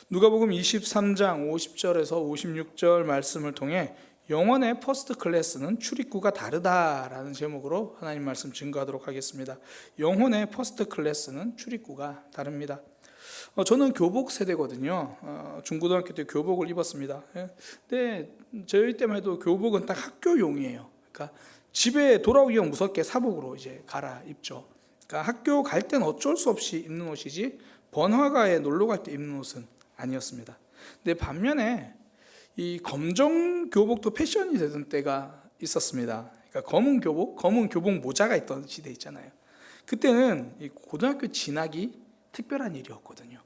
누가복음 23장 50절에서 56절 말씀을 통해 영혼의 퍼스트 클래스는 출입구가 다르다라는 제목으로 하나님 말씀 증거하도록 하겠습니다. 영혼의 퍼스트 클래스는 출입구가 다릅니다. 저는 교복 세대거든요. 중고등학교 때 교복을 입었습니다. 근데 저희 때만 해도 교복은 딱 학교용이에요. 그러니까 집에 돌아오기가 무섭게 사복으로 이제 갈아입죠. 그러니까 학교 갈 때는 어쩔 수 없이 입는 옷이지 번화가에 놀러 갈 때 입는 옷은 아니었습니다. 근데 반면에 이 검정 교복도 패션이 되던 때가 있었습니다. 그러니까 검은 교복 모자가 있던 시대 있잖아요. 그때는 이 고등학교 진학이 특별한 일이었거든요.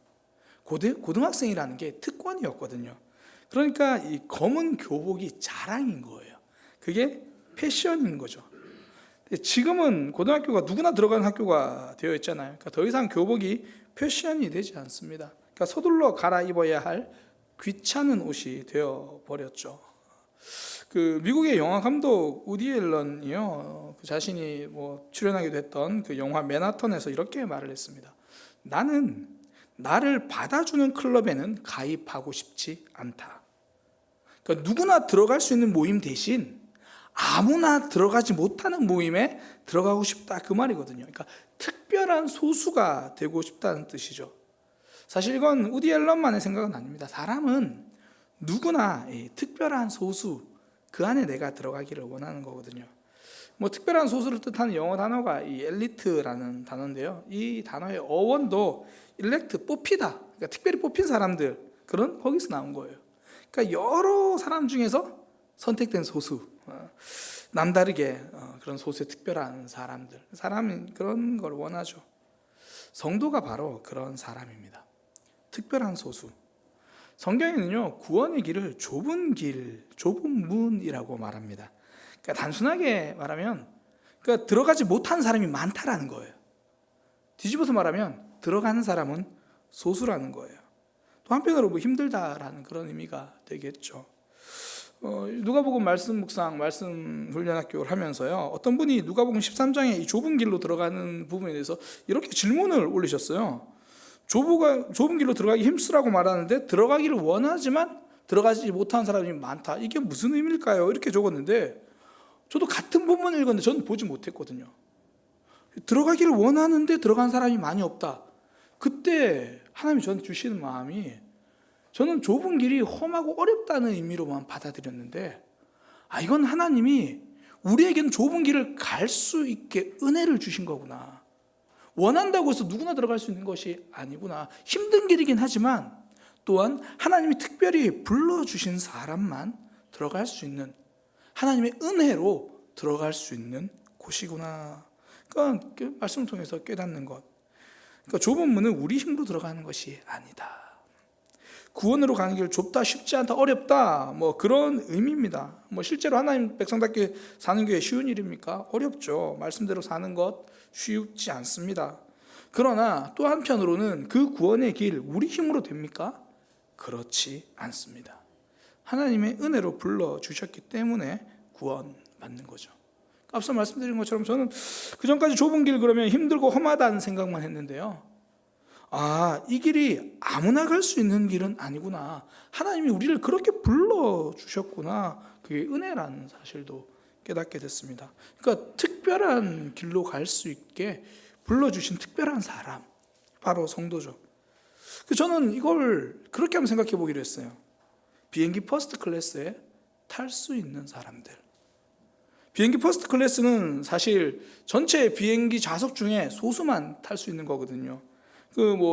고등학생이라는 게 특권이었거든요. 그러니까 이 검은 교복이 자랑인 거예요. 그게 패션인 거죠. 지금은 고등학교가 누구나 들어가는 학교가 되어 있잖아요. 그러니까 더 이상 교복이 패션이 되지 않습니다. 그러니까 서둘러 갈아입어야 할 귀찮은 옷이 되어 버렸죠. 그 미국의 영화 감독 우디 앨런이요, 그 자신이 출연하기도 했던 그 영화 맨하탄에서 이렇게 말을 했습니다. 나는 나를 받아주는 클럽에는 가입하고 싶지 않다. 그러니까 누구나 들어갈 수 있는 모임 대신 아무나 들어가지 못하는 모임에 들어가고 싶다, 그 말이거든요. 그러니까 특별한 소수가 되고 싶다는 뜻이죠. 사실 이건 우디 앨런만의 생각은 아닙니다. 사람은 누구나 특별한 소수, 그 안에 내가 들어가기를 원하는 거거든요. 특별한 소수를 뜻하는 영어 단어가 이 엘리트라는 단어인데요. 이 단어의 어원도 일렉트, 뽑히다. 그러니까 특별히 뽑힌 사람들, 거기서 나온 거예요. 그러니까 여러 사람 중에서 선택된 소수, 남다르게 그런 소수의 특별한 사람들, 사람은 그런 걸 원하죠. 성도가 바로 그런 사람입니다. 특별한 소수. 성경에는요, 구원의 길을 좁은 문이라고 말합니다. 그러니까 단순하게 말하면, 그러니까 들어가지 못한 사람이 많다라는 거예요. 뒤집어서 말하면 들어가는 사람은 소수라는 거예요. 또 한편으로 힘들다라는 그런 의미가 되겠죠. 누가복음 말씀 묵상, 말씀 훈련학교를 하면서요, 어떤 분이 누가복음 13장에 이 좁은 길로 들어가는 부분에 대해서 이렇게 질문을 올리셨어요. 좁은 길로 들어가기 힘쓰라고 말하는데 들어가기를 원하지만 들어가지 못한 사람이 많다. 이게 무슨 의미일까요? 이렇게 적었는데, 저도 같은 본문을 읽었는데 저는 보지 못했거든요. 들어가기를 원하는데 들어간 사람이 많이 없다. 그때 하나님이 저한테 주시는 마음이, 저는 좁은 길이 험하고 어렵다는 의미로만 받아들였는데, 이건 하나님이 우리에게는 좁은 길을 갈 수 있게 은혜를 주신 거구나. 원한다고 해서 누구나 들어갈 수 있는 것이 아니구나. 힘든 길이긴 하지만 또한 하나님이 특별히 불러주신 사람만 들어갈 수 있는, 하나님의 은혜로 들어갈 수 있는 곳이구나. 그러니까 말씀을 통해서 깨닫는 것. 그러니까 좁은 문은 우리 힘으로 들어가는 것이 아니다. 구원으로 가는 길 좁다, 쉽지 않다, 어렵다, 그런 의미입니다. 실제로 하나님 백성답게 사는 게 쉬운 일입니까? 어렵죠. 말씀대로 사는 것 쉽지 않습니다. 그러나 또 한편으로는 그 구원의 길 우리 힘으로 됩니까? 그렇지 않습니다. 하나님의 은혜로 불러주셨기 때문에 구원받는 거죠. 앞서 말씀드린 것처럼 저는 그전까지 좁은 길 그러면 힘들고 험하다는 생각만 했는데요, 이 길이 아무나 갈 수 있는 길은 아니구나. 하나님이 우리를 그렇게 불러주셨구나. 그게 은혜라는 사실도 깨닫게 됐습니다. 그러니까 특별한 길로 갈 수 있게 불러주신 특별한 사람, 바로 성도죠. 저는 이걸 그렇게 한번 생각해 보기로 했어요. 비행기 퍼스트 클래스에 탈 수 있는 사람들. 비행기 퍼스트 클래스는 사실 전체 비행기 좌석 중에 소수만 탈 수 있는 거거든요.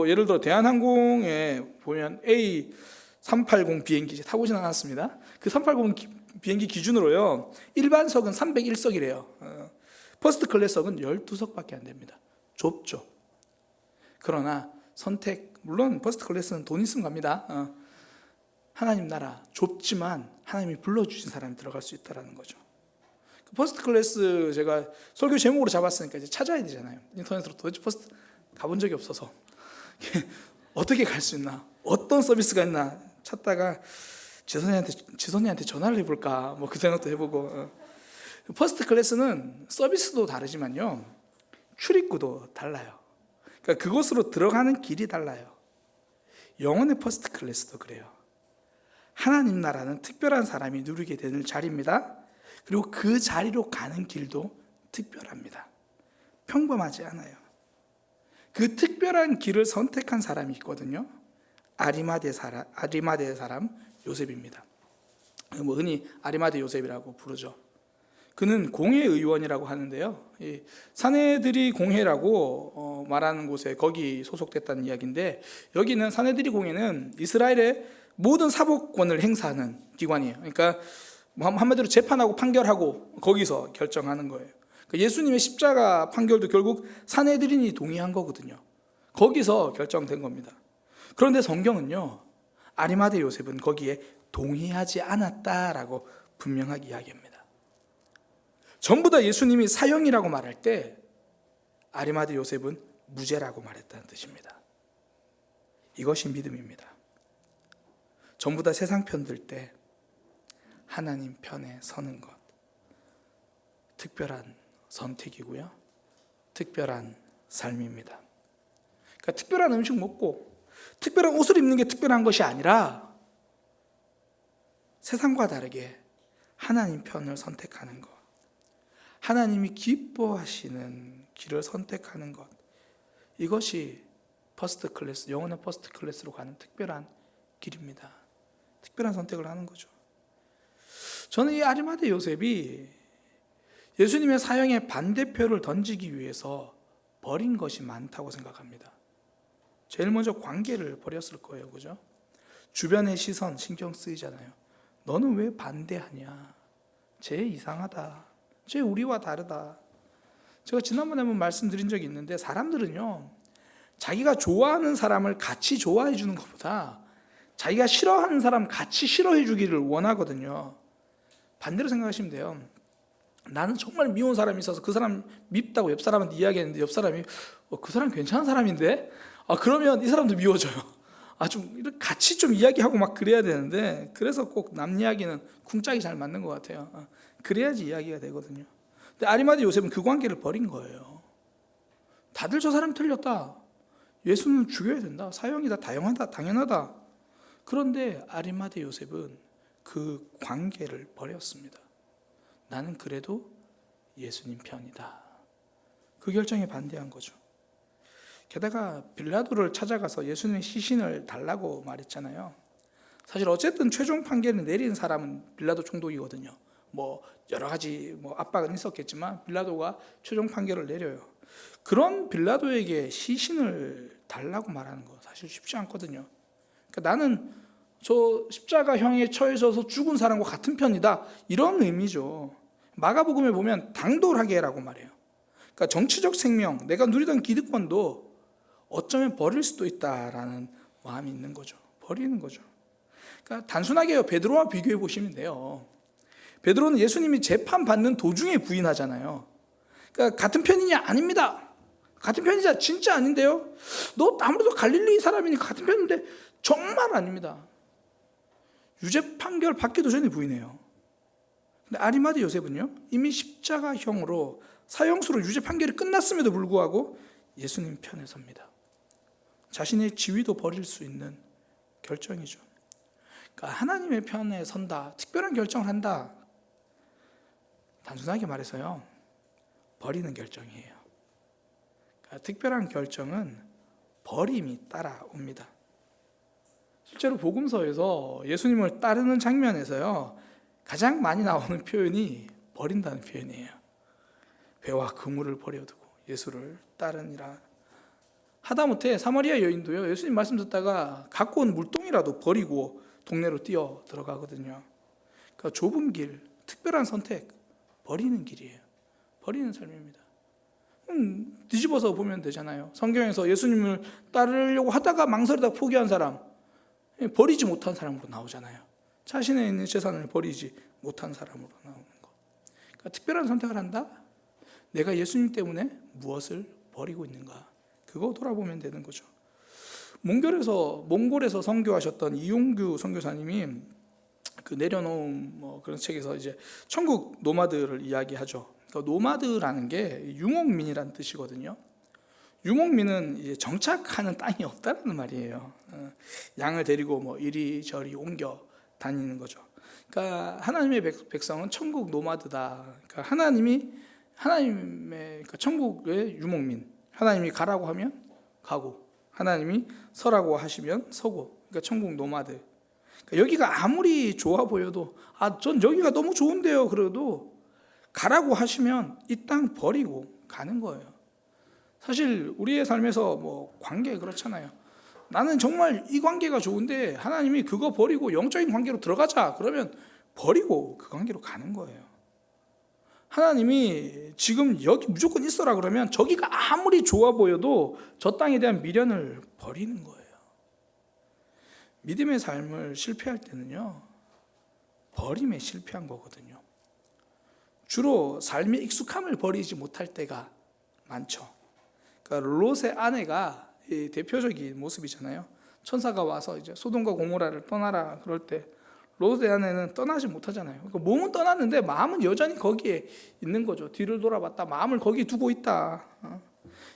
예를 들어 대한항공에 보면 A380 비행기 타보진 않았습니다. 그 380 비행기 기준으로요, 일반석은 301석이래요. 퍼스트 클래스석은 12석밖에 안 됩니다. 좁죠. 그러나 물론 퍼스트 클래스는 돈 있으면 갑니다. 하나님 나라 좁지만 하나님이 불러주신 사람이 들어갈 수 있다는 거죠. 퍼스트 클래스 제가 설교 제목으로 잡았으니까 이제 찾아야 되잖아요. 인터넷으로 도대체 퍼스트 가본 적이 없어서 어떻게 갈 수 있나, 어떤 서비스가 있나 찾다가 지선이한테 전화를 해볼까, 그 생각도 해보고. 퍼스트 클래스는 서비스도 다르지만요, 출입구도 달라요. 그러니까 그곳으로 들어가는 길이 달라요. 영혼의 퍼스트 클래스도 그래요. 하나님 나라는 특별한 사람이 누리게 되는 자리입니다. 그리고 그 자리로 가는 길도 특별합니다. 평범하지 않아요. 그 특별한 길을 선택한 사람이 있거든요. 아리마대 사람 요셉입니다. 흔히 아리마대 요셉이라고 부르죠. 그는 공회의원이라고 하는데요. 사내들이 공회라고 말하는 곳에 거기 소속됐다는 이야기인데, 여기는 사내들이 공회는 이스라엘의 모든 사법권을 행사하는 기관이에요. 그러니까 한마디로 재판하고 판결하고 거기서 결정하는 거예요. 그러니까 예수님의 십자가 판결도 결국 사내들인이 동의한 거거든요. 거기서 결정된 겁니다. 그런데 성경은요, 아리마대 요셉은 거기에 동의하지 않았다라고 분명하게 이야기합니다. 전부 다 예수님이 사형이라고 말할 때 아리마대 요셉은 무죄라고 말했다는 뜻입니다. 이것이 믿음입니다. 전부 다 세상 편들 때 하나님 편에 서는 것, 특별한 선택이고요, 특별한 삶입니다. 그러니까 특별한 음식 먹고 특별한 옷을 입는 게 특별한 것이 아니라 세상과 다르게 하나님 편을 선택하는 것, 하나님이 기뻐하시는 길을 선택하는 것, 이것이 퍼스트 클래스, 영혼의 퍼스트 클래스로 가는 특별한 길입니다. 특별한 선택을 하는 거죠. 저는 이 아리마대 요셉이 예수님의 사형의 반대표를 던지기 위해서 버린 것이 많다고 생각합니다. 제일 먼저 관계를 버렸을 거예요. 그죠? 주변의 시선 신경 쓰이잖아요. 너는 왜 반대하냐? 쟤 이상하다. 쟤 우리와 다르다. 제가 지난번에 한번 말씀드린 적이 있는데, 사람들은요, 자기가 좋아하는 사람을 같이 좋아해 주는 것보다 자기가 싫어하는 사람 같이 싫어해 주기를 원하거든요. 반대로 생각하시면 돼요. 나는 정말 미운 사람이 있어서 그 사람 밉다고 옆 사람한테 이야기했는데, 옆 사람이 그 사람 괜찮은 사람인데? 그러면 이 사람도 미워져요. 좀 같이 좀 이야기하고 막 그래야 되는데, 그래서 꼭 남 이야기는 쿵짝이 잘 맞는 것 같아요. 그래야지 이야기가 되거든요. 근데 아리마대 요셉은 그 관계를 버린 거예요. 다들 저 사람 틀렸다. 예수는 죽여야 된다. 사형이다. 당연하다. 그런데 아리마대 요셉은 그 관계를 버렸습니다. 나는 그래도 예수님 편이다. 그 결정에 반대한 거죠. 게다가 빌라도를 찾아가서 예수님의 시신을 달라고 말했잖아요. 사실 어쨌든 최종 판결을 내린 사람은 빌라도 총독이거든요. 여러 가지 압박은 있었겠지만 빌라도가 최종 판결을 내려요. 그런 빌라도에게 시신을 달라고 말하는 거 사실 쉽지 않거든요. 그러니까 나는 저 십자가형에 처해져서 죽은 사람과 같은 편이다, 이런 의미죠. 마가복음에 보면 당돌하게라고 말해요. 그러니까 정치적 생명, 내가 누리던 기득권도 어쩌면 버릴 수도 있다라는 마음이 있는 거죠. 버리는 거죠. 그러니까 단순하게 베드로와 비교해 보시면 돼요. 베드로는 예수님이 재판받는 도중에 부인하잖아요. 그러니까 같은 편이냐? 아닙니다. 같은 편이자 진짜 아닌데요. 너 아무래도 갈릴리 사람이니까 같은 편인데 정말 아닙니다. 유죄 판결 받기도 전에 부인해요. 근데 아리마대 요셉은요, 이미 십자가형으로 사형수로 유죄 판결이 끝났음에도 불구하고 예수님 편에 섭니다. 자신의 지위도 버릴 수 있는 결정이죠. 그러니까 하나님의 편에 선다, 특별한 결정을 한다, 단순하게 말해서요, 버리는 결정이에요. 그러니까 특별한 결정은 버림이 따라옵니다. 실제로 복음서에서 예수님을 따르는 장면에서요, 가장 많이 나오는 표현이 버린다는 표현이에요. 배와 그물을 버려두고 예수를 따르니라. 하다못해 사마리아 여인도요, 예수님 말씀 듣다가 갖고 온 물동이라도 버리고 동네로 뛰어 들어가거든요. 그러니까 좁은 길, 특별한 선택, 버리는 길이에요. 버리는 삶입니다. 뒤집어서 보면 되잖아요. 성경에서 예수님을 따르려고 하다가 망설이다가 포기한 사람, 버리지 못한 사람으로 나오잖아요. 자신의 있는 재산을 버리지 못한 사람으로 나오는 것. 그러니까 특별한 선택을 한다? 내가 예수님 때문에 무엇을 버리고 있는가? 그거 돌아보면 되는 거죠. 몽골에서 선교하셨던 이용규 선교사님이 그 내려놓은 그런 책에서 이제 천국 노마드를 이야기하죠. 그러니까 노마드라는 게 융옥민이라는 뜻이거든요. 유목민은 이제 정착하는 땅이 없다는 말이에요. 양을 데리고 뭐 이리저리 옮겨 다니는 거죠. 그러니까 하나님의 백성은 천국 노마드다. 그러니까 하나님의 그러니까 천국의 유목민. 하나님이 가라고 하면 가고, 하나님이 서라고 하시면 서고. 그러니까 천국 노마드. 그러니까 여기가 아무리 좋아 보여도 전 여기가 너무 좋은데요. 그래도 가라고 하시면 이 땅 버리고 가는 거예요. 사실 우리의 삶에서 뭐 관계 그렇잖아요. 나는 정말 이 관계가 좋은데 하나님이 그거 버리고 영적인 관계로 들어가자 그러면 버리고 그 관계로 가는 거예요. 하나님이 지금 여기 무조건 있어라 그러면 저기가 아무리 좋아 보여도 저 땅에 대한 미련을 버리는 거예요. 믿음의 삶을 실패할 때는요, 버림에 실패한 거거든요. 주로 삶의 익숙함을 버리지 못할 때가 많죠. 그러니까 롯의 아내가 대표적인 모습이잖아요. 천사가 와서 이제 소돔과 고모라를 떠나라 그럴 때 롯의 아내는 떠나지 못하잖아요. 그러니까 몸은 떠났는데 마음은 여전히 거기에 있는 거죠. 뒤를 돌아봤다 마음을 거기 두고 있다.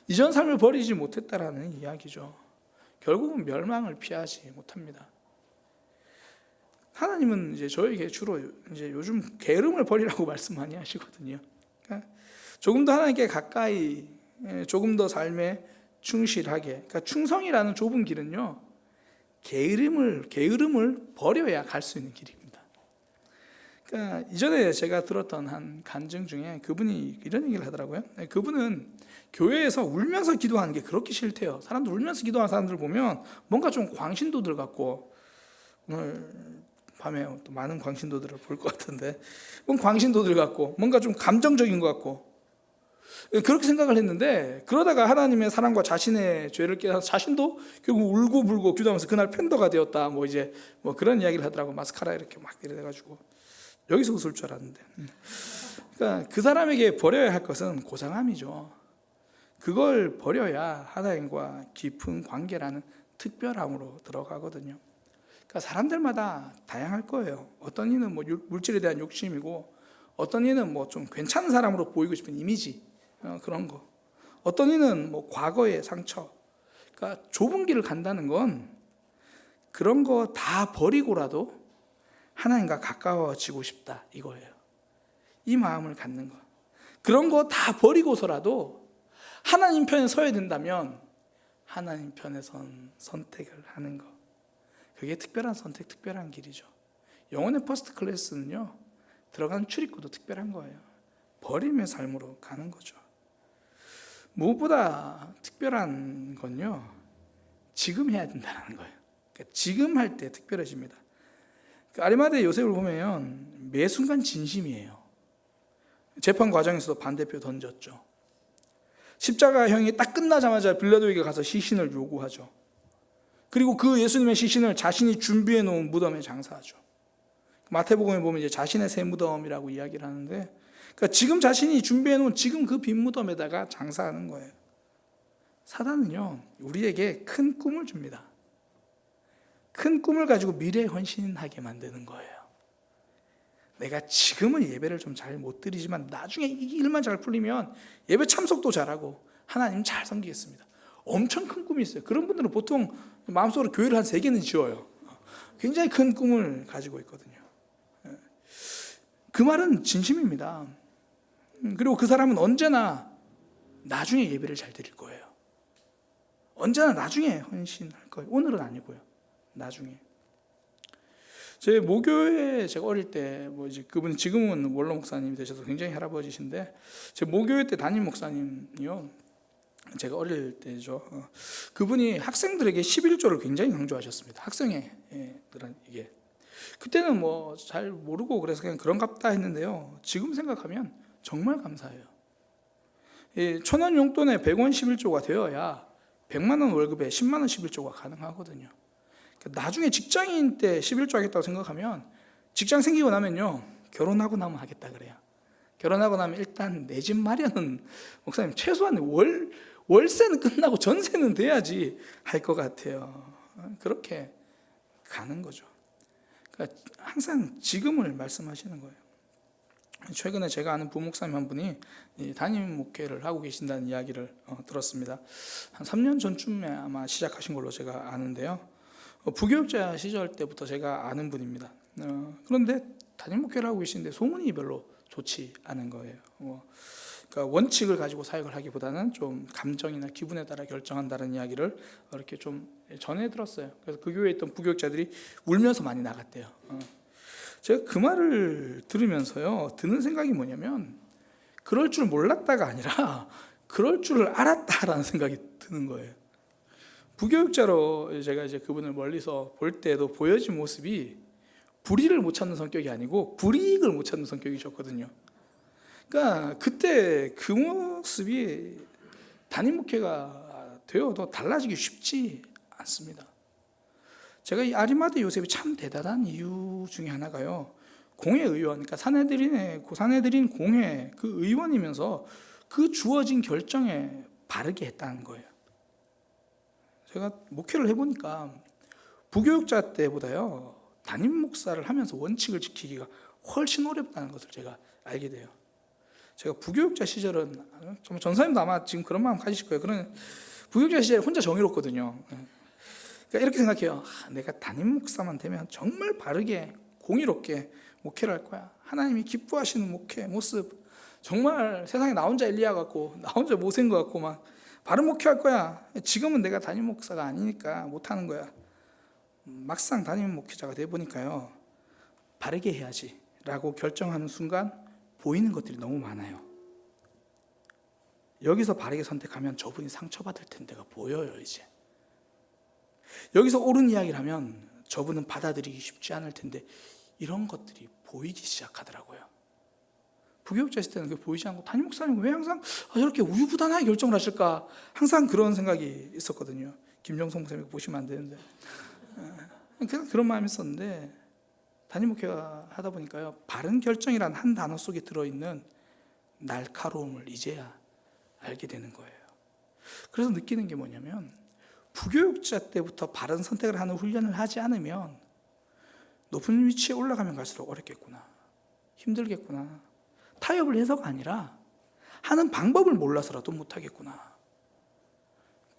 이전 삶을 버리지 못했다라는 이야기죠. 결국은 멸망을 피하지 못합니다. 하나님은 이제 저에게 주로 이제 요즘 게으름을 버리라고 말씀 많이 하시거든요. 그러니까 조금 더 하나님께 가까이, 조금 더 삶에 충실하게. 그러니까 충성이라는 좁은 길은요, 게으름을 버려야 갈 수 있는 길입니다. 그러니까 이전에 제가 들었던 한 간증 중에 그분이 이런 얘기를 하더라고요. 그분은 교회에서 울면서 기도하는 게 그렇게 싫대요. 사람들 울면서 기도하는 사람들 보면 뭔가 좀 광신도들 같고, 오늘 밤에 또 많은 광신도들을 볼 것 같은데, 광신도들 같고 뭔가 좀 감정적인 것 같고 그렇게 생각을 했는데, 그러다가 하나님의 사랑과 자신의 죄를 깨달아서 자신도 결국 울고 불고 기도하면서 그날 팬더가 되었다. 뭐 이제 뭐 그런 이야기를 하더라고. 마스카라 이렇게 막 이래가지고 여기서 웃을 줄 알았는데. 그러니까 그 사람에게 버려야 할 것은 고상함이죠. 그걸 버려야 하나님과 깊은 관계라는 특별함으로 들어가거든요. 그러니까 사람들마다 다양할 거예요. 어떤 이는 뭐 물질에 대한 욕심이고, 어떤 이는 뭐 좀 괜찮은 사람으로 보이고 싶은 이미지, 그런 거. 어떤 이는 뭐 과거의 상처. 그러니까 좁은 길을 간다는 건 그런 거 다 버리고라도 하나님과 가까워지고 싶다 이거예요. 이 마음을 갖는 거. 그런 거 다 버리고서라도 하나님 편에 서야 된다면 하나님 편에 선택을 하는 거. 그게 특별한 선택, 특별한 길이죠. 영혼의 퍼스트 클래스는요, 들어가는 출입구도 특별한 거예요. 버림의 삶으로 가는 거죠. 무엇보다 특별한 건요, 지금 해야 된다는 거예요. 그러니까 지금 할 때 특별해집니다. 아리마대 요셉을 보면 매 순간 진심이에요. 재판 과정에서도 반대표 던졌죠. 십자가형이 딱 끝나자마자 빌라도에게 가서 시신을 요구하죠. 그리고 그 예수님의 시신을 자신이 준비해 놓은 무덤에 장사하죠. 마태복음에 보면 이제 자신의 새 무덤이라고 이야기를 하는데, 그러니까 지금 자신이 준비해 놓은 지금 그 빈 무덤에다가 장사하는 거예요. 사단은요, 우리에게 큰 꿈을 줍니다. 큰 꿈을 가지고 미래에 헌신하게 만드는 거예요. 내가 지금은 예배를 좀 잘 못 드리지만 나중에 이 일만 잘 풀리면 예배 참석도 잘하고 하나님 잘 섬기겠습니다. 엄청 큰 꿈이 있어요. 그런 분들은 보통 마음속으로 교회를 한 3개는 지어요. 굉장히 큰 꿈을 가지고 있거든요. 그 말은 진심입니다. 그리고 그 사람은 언제나 나중에 예배를 잘 드릴 거예요. 언제나 나중에 헌신할 거예요. 오늘은 아니고요. 나중에. 제 모교회 제가 어릴 때 뭐 이제 그분 지금은 원로 목사님이 되셔서 굉장히 할아버지신데, 제 모교회 때 담임 목사님이요. 제가 어릴 때죠. 그분이 학생들에게 11조를 굉장히 강조하셨습니다. 학생회들은 이게 그때는 뭐 잘 모르고 그래서 그냥 그런갑다 했는데요. 지금 생각하면 정말 감사해요. 1,000원 용돈에 100원 11조가 되어야 100만 원 월급에 10만 원 11조가 가능하거든요. 나중에 직장인 때 11조 하겠다고 생각하면 직장 생기고 나면요, 결혼하고 나면 하겠다 그래요. 결혼하고 나면 일단 내 집 마련은 목사님 최소한 월세는 끝나고 전세는 돼야지 할 것 같아요. 그렇게 가는 거죠. 그러니까 항상 지금을 말씀하시는 거예요. 최근에 제가 아는 부목사님 한 분이 이 담임 목회를 하고 계신다는 이야기를 들었습니다. 한 3년 전쯤에 아마 시작하신 걸로 제가 아는데요. 부교육자 시절 때부터 제가 아는 분입니다. 그런데 담임 목회를 하고 계시는데 소문이 별로 좋지 않은 거예요. 그러니까 원칙을 가지고 사역을 하기보다는 좀 감정이나 기분에 따라 결정한다는 이야기를 이렇게 좀 전해 들었어요. 그래서 그 교회에 있던 부교육자들이 울면서 많이 나갔대요. 제가 그 말을 들으면서요, 드는 생각이 뭐냐면, 그럴 줄 몰랐다가 아니라 그럴 줄을 알았다라는 생각이 드는 거예요. 부교육자로 제가 이제 그분을 멀리서 볼 때도 보여진 모습이 불의를 못 찾는 성격이 아니고 불이익을 못 찾는 성격이셨거든요. 그러니까 그때 그 모습이 담임 목회가 되어도 달라지기 쉽지 않습니다. 제가 이 아리마대 요셉이 참 대단한 이유 중에 하나가요, 공회 의원, 그러니까 사내들인 공회 그 의원이면서 그 주어진 결정에 바르게 했다는 거예요. 제가 목회를 해보니까 부교육자 때보다요, 담임 목사를 하면서 원칙을 지키기가 훨씬 어렵다는 것을 제가 알게 돼요. 제가 부교육자 시절은, 전사님도 아마 지금 그런 마음 가지실 거예요. 그런 부교육자 시절에 혼자 정의롭거든요. 그러니까 이렇게 생각해요. 내가 담임 목사만 되면 정말 바르게 공의롭게 목회를 할 거야. 하나님이 기뻐하시는 목회 모습, 정말 세상에 나 혼자 엘리야 같고 나 혼자 모세인 것 같고 막 바른 목회할 거야. 지금은 내가 담임 목사가 아니니까 못하는 거야. 막상 담임 목회자가 돼 보니까요, 바르게 해야지 라고 결정하는 순간 보이는 것들이 너무 많아요. 여기서 바르게 선택하면 저분이 상처받을 텐데가 보여요. 이제 여기서 옳은 이야기를 하면 저분은 받아들이기 쉽지 않을 텐데, 이런 것들이 보이기 시작하더라고요. 부교육자 있을 때는 그게 보이지 않고, 담임 목사님 왜 항상 저렇게 우유부단하게 결정을 하실까, 항상 그런 생각이 있었거든요. 김정성 목사님 보시면 안 되는데, 그런 마음이 있었는데, 담임 목회가 하다 보니까요, 바른 결정이란 한 단어 속에 들어있는 날카로움을 이제야 알게 되는 거예요. 그래서 느끼는 게 뭐냐면, 부교육자 때부터 바른 선택을 하는 훈련을 하지 않으면 높은 위치에 올라가면 갈수록 어렵겠구나, 힘들겠구나, 타협을 해서가 아니라 하는 방법을 몰라서라도 못하겠구나,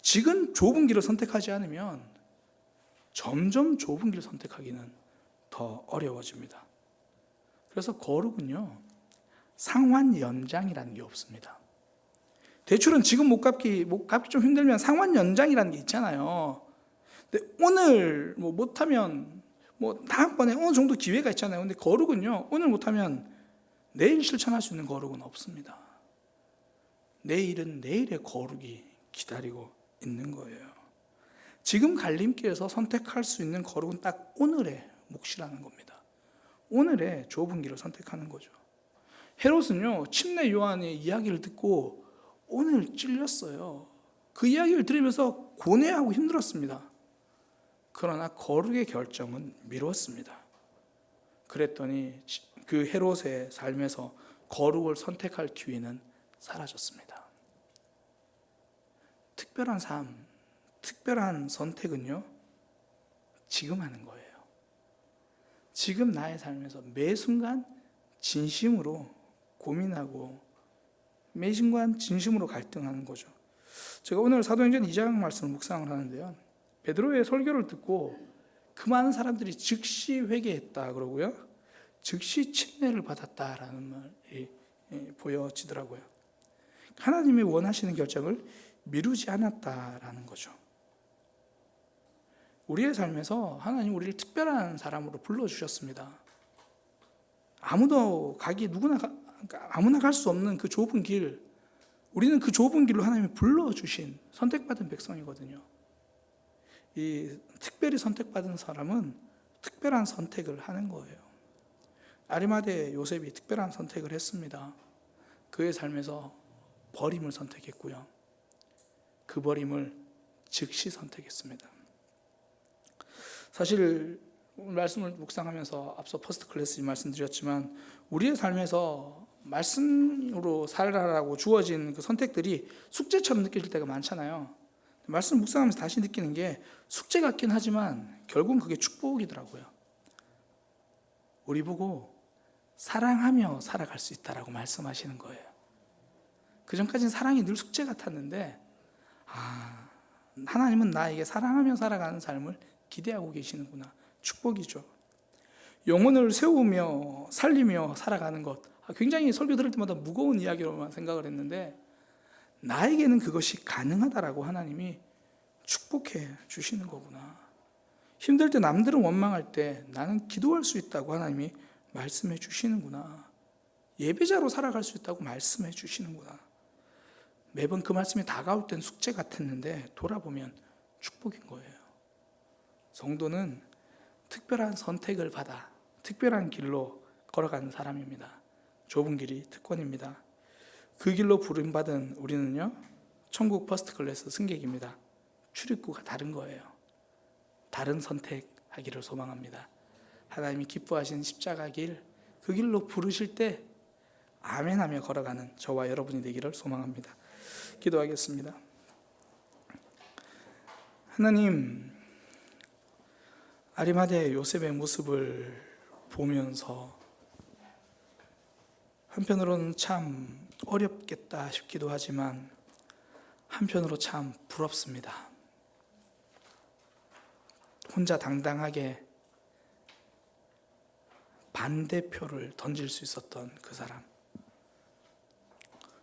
지금 좁은 길을 선택하지 않으면 점점 좁은 길을 선택하기는 더 어려워집니다. 그래서 거룩은요, 상환 연장이라는 게 없습니다. 대출은 지금 못 갚기 좀 힘들면 상환 연장이라는 게 있잖아요. 근데 오늘 못하면 다음번에 어느 정도 기회가 있잖아요. 근데 거룩은요, 오늘 못하면 내일 실천할 수 있는 거룩은 없습니다. 내일은 내일의 거룩이 기다리고 있는 거예요. 지금 갈림길에서 선택할 수 있는 거룩은 딱 오늘의 몫이라는 겁니다. 오늘의 좁은 길을 선택하는 거죠. 헤롯은요, 침례 요한의 이야기를 듣고 오늘 찔렸어요. 그 이야기를 들으면서 고뇌하고 힘들었습니다. 그러나 거룩의 결정은 미뤘습니다. 그랬더니 그 헤롯의 삶에서 거룩을 선택할 기회는 사라졌습니다. 특별한 삶, 특별한 선택은요, 지금 하는 거예요. 지금 나의 삶에서 매 순간 진심으로 고민하고 매 순간 진심으로 갈등하는 거죠. 제가 오늘 사도행전 2장 말씀을 묵상을 하는데요, 베드로의 설교를 듣고 그 많은 사람들이 즉시 회개했다 그러고요, 즉시 침례를 받았다라는 말이 보여지더라고요. 하나님이 원하시는 결정을 미루지 않았다라는 거죠. 우리의 삶에서 하나님 우리를 특별한 사람으로 불러주셨습니다. 아무나 갈 수 없는 그 좁은 길, 우리는 그 좁은 길로 하나님이 불러주신 선택받은 백성이거든요. 이 특별히 선택받은 사람은 특별한 선택을 하는 거예요. 아리마대 요셉이 특별한 선택을 했습니다. 그의 삶에서 버림을 선택했고요, 그 버림을 즉시 선택했습니다. 사실 오늘 말씀을 묵상하면서 앞서 퍼스트 클래스 말씀드렸지만, 우리의 삶에서 말씀으로 살아라고 주어진 그 선택들이 숙제처럼 느껴질 때가 많잖아요. 말씀 묵상하면서 다시 느끼는 게, 숙제 같긴 하지만 결국은 그게 축복이더라고요. 우리 보고 사랑하며 살아갈 수 있다라고 말씀하시는 거예요. 그전까지는 사랑이 늘 숙제 같았는데 하나님은 나에게 사랑하며 살아가는 삶을 기대하고 계시는구나. 축복이죠. 영혼을 세우며 살리며 살아가는 것, 굉장히 설교 들을 때마다 무거운 이야기로만 생각을 했는데 나에게는 그것이 가능하다라고 하나님이 축복해 주시는 거구나. 힘들 때, 남들은 원망할 때 나는 기도할 수 있다고 하나님이 말씀해 주시는구나. 예배자로 살아갈 수 있다고 말씀해 주시는구나. 매번 그 말씀이 다가올 땐 숙제 같았는데 돌아보면 축복인 거예요. 성도는 특별한 선택을 받아 특별한 길로 걸어가는 사람입니다. 좁은 길이 특권입니다. 그 길로 부름받은 우리는요, 천국 퍼스트 클래스 승객입니다. 출입구가 다른 거예요. 다른 선택하기를 소망합니다. 하나님이 기뻐하시는 십자가 길, 그 길로 부르실 때 아멘하며 걸어가는 저와 여러분이 되기를 소망합니다. 기도하겠습니다. 하나님, 아리마대 요셉의 모습을 보면서 한편으로는 참 어렵겠다 싶기도 하지만 한편으로 참 부럽습니다. 혼자 당당하게 반대표를 던질 수 있었던 그 사람,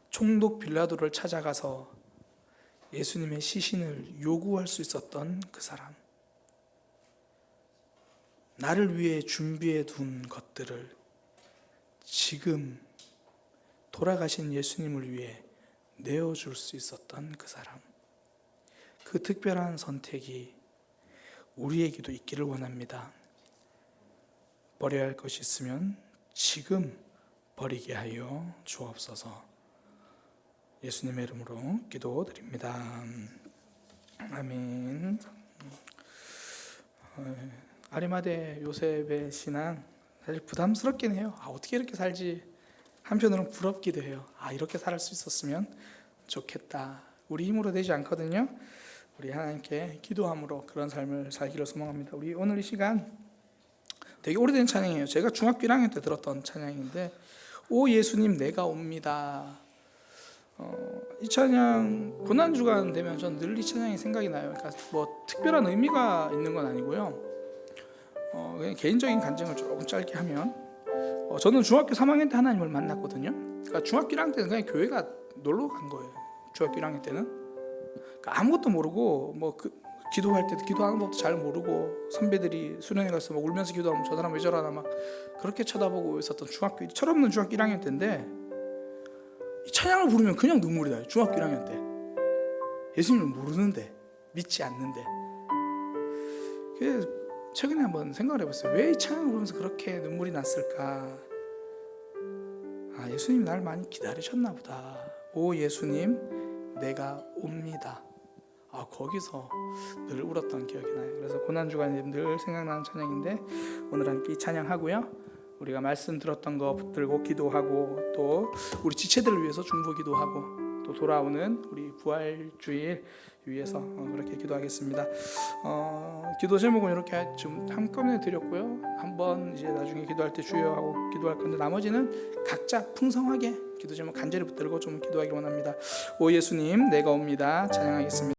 총독 빌라도를 찾아가서 예수님의 시신을 요구할 수 있었던 그 사람, 나를 위해 준비해 둔 것들을 지금 돌아가신 예수님을 위해 내어줄 수 있었던 그 사람, 그 특별한 선택이 우리에게도 있기를 원합니다. 버려야 할 것이 있으면 지금 버리게 하여 주옵소서. 예수님의 이름으로 기도드립니다. 아멘. 아리마대 요셉의 신앙 사실 부담스럽긴 해요. 어떻게 이렇게 살지? 한편으로는 부럽기도 해요. 이렇게 살 수 있었으면 좋겠다. 우리 힘으로 되지 않거든요. 우리 하나님께 기도함으로 그런 삶을 살기를 소망합니다. 우리 오늘 이 시간 되게 오래된 찬양이에요. 제가 중학교 1학년 때 들었던 찬양인데, 오 예수님 내가 옵니다. 이 찬양 고난주간 되면 전 늘 이 찬양이 생각이 나요. 그러니까 뭐 특별한 의미가 있는 건 아니고요. 그냥 개인적인 간증을 조금 짧게 하면, 저는 중학교 3학년 때 하나님을 만났거든요. 그러니까 중학교 1학년 때는 그냥 교회가 놀러 간 거예요. 중학교 1학년 때는 그러니까 아무것도 모르고 기도할 때도 기도하는 법도 잘 모르고 선배들이 수련회 가서 막 울면서 기도하면 저 사람 왜 저러나 막 그렇게 쳐다보고 있었던 철없는 중학교 1학년 때인데, 이 찬양을 부르면 그냥 눈물이 나요. 중학교 1학년 때 예수님을 모르는데, 믿지 않는데. 최근에 한번 생각을 해봤어요. 왜 이 찬양을 부르면서 그렇게 눈물이 났을까? 예수님이 나를 많이 기다리셨나 보다. 오 예수님 내가 옵니다. 거기서 늘 울었던 기억이 나요. 그래서 고난주간에 늘 생각나는 찬양인데, 오늘 함께 찬양하고요, 우리가 말씀 들었던 거 붙들고 기도하고, 또 우리 지체들을 위해서 중보 기도하고, 또 돌아오는 우리 부활주일 위해서 그렇게 기도하겠습니다. 기도 제목은 이렇게 좀 한꺼번에 드렸고요. 한번 이제 나중에 기도할 때 주여 하고 기도할 건데, 나머지는 각자 풍성하게 기도 제목 간절히 붙들고 좀 기도하기 원합니다. 오 예수님 내가 옵니다. 찬양하겠습니다.